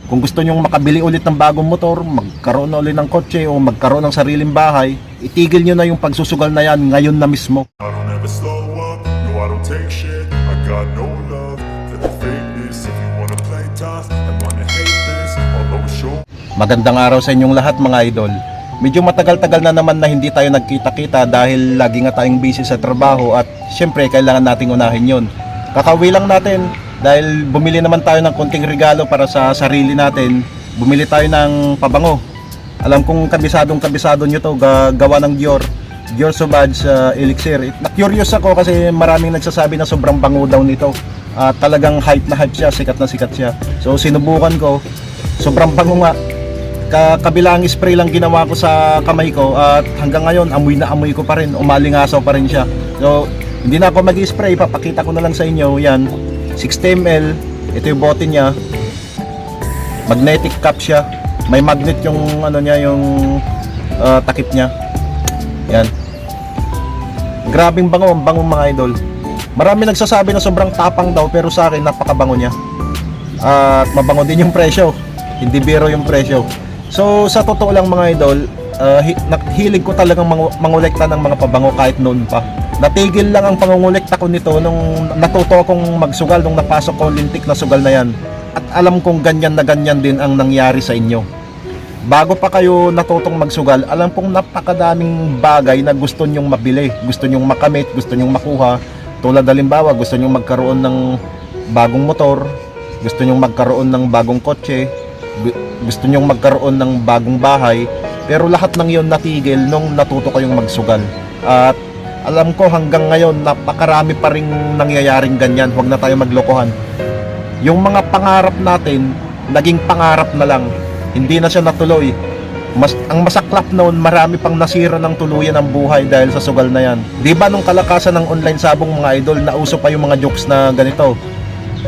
Kung gusto nyong makabili ulit ng bagong motor, magkaroon na ulit ng kotse o magkaroon ng sariling bahay, itigil nyo na yung pagsusugal na yan ngayon na mismo. I don't ever slow up, no I don't take shit. I got no love for the fakeness. If you wanna play tough and wanna hate this, I'll always show. Magandang araw sa inyong lahat mga idol. Medyo matagal-tagal na naman na hindi tayo nagkita-kita dahil lagi nga tayong busy sa trabaho at syempre kailangan nating unahin yon. Kakauwi lang natin dahil bumili naman tayo ng konting regalo para sa sarili natin. Bumili tayo ng pabango. Alam kong kabisado nyo to, gawa ng Dior Sauvage Elixir. Na-curious ako kasi maraming nagsasabi na sobrang bango daw nito. Talagang hype na hype siya, sikat na sikat siya. So sinubukan ko, sobrang bango nga. Kabilang spray lang ginawa ko sa kamay ko at hanggang ngayon amoy na amoy ko pa rin, umalingasaw pa rin siya. So hindi na ako mag-spray, papakita ko na lang sa inyo. Yan, 60 ml, ito yung bote niya, magnetic cap siya, may magnet yung ano niya, yung takip niya. Yan, grabing bango, ang bango mga idol. Marami nagsasabi na sobrang tapang daw, pero sa akin napakabango niya. At mabango din yung presyo, hindi biro yung presyo. So sa totoo lang mga idol, hilig ko talagang mangolekta ng mga pabango kahit noon pa. Natigil lang ang pangongolekta ko nito nung natuto akong magsugal, nung napasok ko lintik na sugal na yan. At alam kong ganyan na ganyan din ang nangyari sa inyo. Bago pa kayo natutong magsugal, alam kong napakadaming bagay na gusto nyong mabili, gusto nyong makamit, gusto nyong makuha. Tulad halimbawa, gusto nyong magkaroon ng bagong motor, gusto nyong magkaroon ng bagong kotse, gusto nyong magkaroon ng bagong bahay. Pero lahat ng yon natigil nung natuto kayong magsugal. At alam ko hanggang ngayon napakarami pa ring nangyayaring ganyan. Huwag na tayo maglokohan. Yung mga pangarap natin naging pangarap na lang, hindi na siya natuloy. Ang masaklap noon, marami pang nasira ng tuluyan ng buhay dahil sa sugal na yan. Di ba nung kalakasan ng online sabong mga idol, nauso pa yung mga jokes na ganito?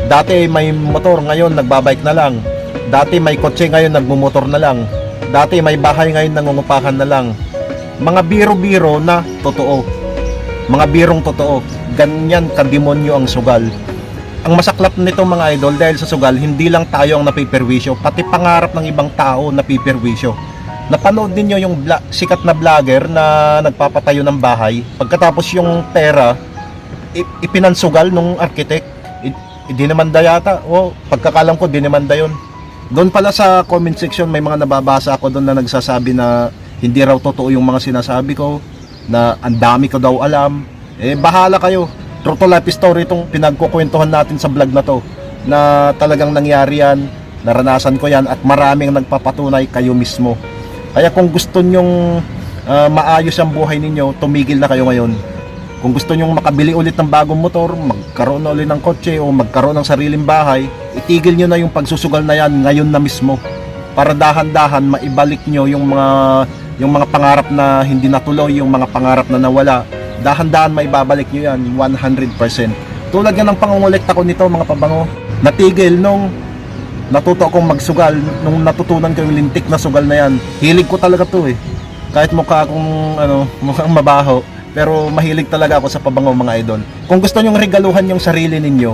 Dati may motor, ngayon nagbabike na lang. Dati may kotse, ngayon nagmumotor na lang. Dati may bahay, ngayon nangungupahan na lang. Mga biro-biro na totoo. Mga birong totoo. Ganyan kademonyo ang sugal. Ang masaklap nito mga idol, dahil sa sugal, hindi lang tayo ang napiperwisyo, pati pangarap ng ibang tao napiperwisyo. Napanood ninyo yung sikat na vlogger na nagpapatayo ng bahay. Pagkatapos yung pera, ipinansugal nung architect. Dinamanda yata. O, pagkakalam ko, dinamanda yun. Doon pala sa comment section, may mga nababasa ako doon na nagsasabi na hindi raw totoo yung mga sinasabi ko, na ang dami ko daw alam. Bahala kayo. True to life story itong pinagkukwentuhan natin sa vlog na to, na talagang nangyari yan, naranasan ko yan, at maraming nagpapatunay, kayo mismo. Kaya kung gusto nyong maayos ang buhay ninyo, tumigil na kayo ngayon. Kung gusto nyong makabili ulit ng bagong motor, magkaroon na ulit ng kotse o magkaroon ng sariling bahay, itigil nyo na yung pagsusugal na yan ngayon na mismo, para dahan-dahan maibalik nyo yung mga pangarap na hindi natuloy, yung mga pangarap na nawala. Dahan-dahan maibabalik nyo yan 100%. Tulad yan ng pangongolekta ko nito mga pabango. Natigil nung natuto akong magsugal, nung natutunan ko yung lintik na sugal na yan. Hilig ko talaga to Kahit mukha akong mukhang mabaho, pero mahilig talaga ako sa pabango mga idol. Kung gusto nyong regaluhan yung sarili ninyo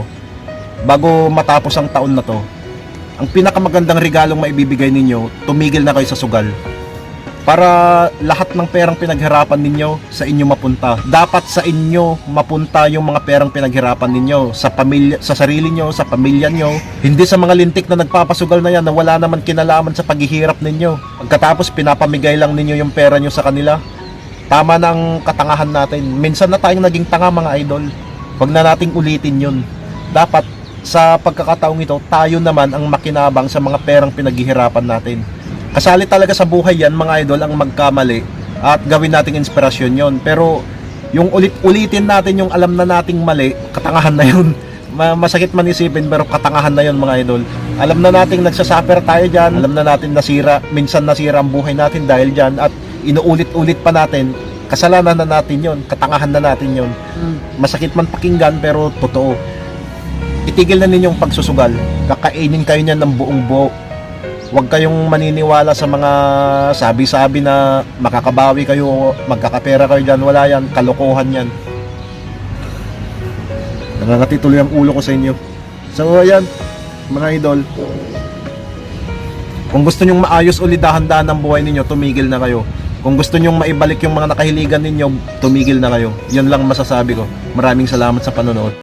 bago matapos ang taon na to, ang pinakamagandang regalong maibibigay ninyo, tumigil na kayo sa sugal. Para lahat ng perang pinaghirapan ninyo sa inyo mapunta. Dapat sa inyo mapunta yung mga perang pinaghirapan ninyo sa pamilya, sa sarili nyo, sa pamilya nyo. Hindi sa mga lintik na nagpapasugal na yan na wala naman kinalaman sa paghihirap ninyo. Pagkatapos pinapamigay lang ninyo yung pera nyo sa kanila. Tama na ang katangahan natin. Minsan na tayong naging tanga mga idol. Huwag na nating ulitin yun. Dapat sa pagkakataong ito, tayo naman ang makinabang sa mga perang pinaghihirapan natin. Kasali talaga sa buhay yan mga idol ang magkamali at gawin nating inspirasyon yon. Pero yung ulit-ulitin natin yung alam na nating mali, katangahan na yun. Masakit man isipin pero katangahan na yun mga idol. Alam na nating nagsasuffer tayo dyan, alam na natin nasira, minsan nasira ang buhay natin dahil dyan, at inuulit-ulit pa natin. Kasalanan na natin yon, katangahan na natin yon. Masakit man pakinggan pero totoo. Itigil na ninyong pagsusugal, kakainin kayo niyan ng buong buo. Huwag kayong maniniwala sa mga sabi-sabi na makakabawi kayo, magkakapera kayo dyan. Wala yan, kalokohan yan. Nangangati tuloy ang ulo ko sa inyo. So ayan mga idol, Kung gusto nyong maayos ulit dahan-dahan ang buhay ninyo, tumigil na kayo. Kung gusto nyong maibalik yung mga nakahiligan ninyo, tumigil na kayo. Yun lang masasabi ko. Maraming salamat sa panonood.